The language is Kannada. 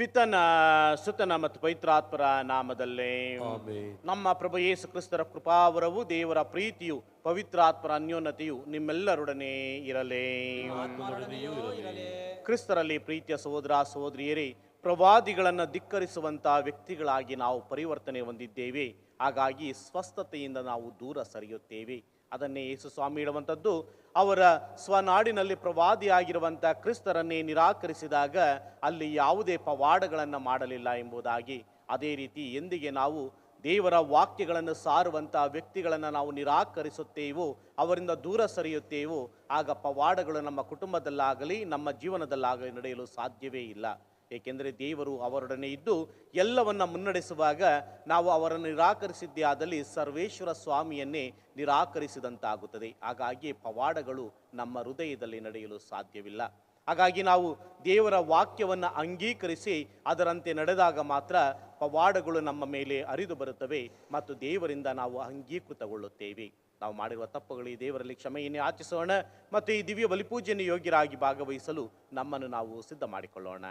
ಪಿತನ ಸುತನ ಮತ್ತು ಪವಿತ್ರಾತ್ಮರ ನಾಮದಲ್ಲೇ ಆಮೆನ್. ನಮ್ಮ ಪ್ರಭು ಯೇಸು ಕ್ರಿಸ್ತರ ಕೃಪಾವರವು ದೇವರ ಪ್ರೀತಿಯು ಪವಿತ್ರಾತ್ಮರ ಅನ್ಯೋನ್ಯತೆಯು ನಿಮ್ಮೆಲ್ಲರೊಡನೆ ಇರಲೇ. ಆತ್ಮದೊಡನೆಯೂ ಇರಲಿ. ಕ್ರಿಸ್ತರಲ್ಲಿ ಪ್ರೀತಿಯ ಸಹೋದರ ಸಹೋದರಿಯರೇ, ಪ್ರವಾದಿಗಳನ್ನು ಧಿಕ್ಕರಿಸುವಂತಹ ವ್ಯಕ್ತಿಗಳಾಗಿ ನಾವು ಪರಿವರ್ತನೆ ಹೊಂದಿದ್ದೇವೆ. ಹಾಗಾಗಿ ಸ್ವಸ್ಥತೆಯಿಂದ ನಾವು ದೂರ ಸರಿಯುತ್ತೇವೆ. ಅದನ್ನೇ ಯೇಸು ಸ್ವಾಮಿ ಹೇಳುವಂಥದ್ದು, ಅವರ ಸ್ವನಾಡಿನಲ್ಲಿ ಪ್ರವಾದಿಯಾಗಿರುವಂಥ ಕ್ರಿಸ್ತರನ್ನೇ ನಿರಾಕರಿಸಿದಾಗ ಅಲ್ಲಿ ಯಾವುದೇ ಪವಾಡಗಳನ್ನು ಮಾಡಲಿಲ್ಲ ಎಂಬುದಾಗಿ. ಅದೇ ರೀತಿ ಎಂದಿಗೆ ನಾವು ದೇವರ ವಾಕ್ಯಗಳನ್ನು ಸಾರುವಂಥ ವ್ಯಕ್ತಿಗಳನ್ನು ನಾವು ನಿರಾಕರಿಸುತ್ತೇವೋ, ಅವರಿಂದ ದೂರ ಸರಿಯುತ್ತೇವೋ, ಆಗ ಪವಾಡಗಳು ನಮ್ಮ ಕುಟುಂಬದಲ್ಲಾಗಲಿ ನಮ್ಮ ಜೀವನದಲ್ಲಾಗಲಿ ನಡೆಯಲು ಸಾಧ್ಯವೇ ಇಲ್ಲ. ಏಕೆಂದರೆ ದೇವರು ಅವರೊಡನೆ ಇದ್ದು ಎಲ್ಲವನ್ನ ಮುನ್ನಡೆಸುವಾಗ ನಾವು ಅವರನ್ನು ನಿರಾಕರಿಸಿದ್ದೇ ಆದಲ್ಲಿ ಸರ್ವೇಶ್ವರ ಸ್ವಾಮಿಯನ್ನೇ ನಿರಾಕರಿಸಿದಂತಾಗುತ್ತದೆ. ಹಾಗಾಗಿ ಪವಾಡಗಳು ನಮ್ಮ ಹೃದಯದಲ್ಲಿ ನಡೆಯಲು ಸಾಧ್ಯವಿಲ್ಲ. ಹಾಗಾಗಿ ನಾವು ದೇವರ ವಾಕ್ಯವನ್ನು ಅಂಗೀಕರಿಸಿ ಅದರಂತೆ ನಡೆದಾಗ ಮಾತ್ರ ಪವಾಡಗಳು ನಮ್ಮ ಮೇಲೆ ಹರಿದು ಬರುತ್ತವೆ ಮತ್ತು ದೇವರಿಂದ ನಾವು ಅಂಗೀಕೃತಗೊಳ್ಳುತ್ತೇವೆ. ನಾವು ಮಾಡಿರುವ ತಪ್ಪುಗಳಿಗೆ ದೇವರಲ್ಲಿ ಕ್ಷಮೆಯನ್ನು ಯಾಚಿಸೋಣ ಮತ್ತು ಈ ದಿವ್ಯ ಬಲಿಪೂಜೆಯನ್ನು ಯೋಗ್ಯರಾಗಿ ಭಾಗವಹಿಸಲು ನಮ್ಮನ್ನು ನಾವು ಸಿದ್ಧ ಮಾಡಿಕೊಳ್ಳೋಣ.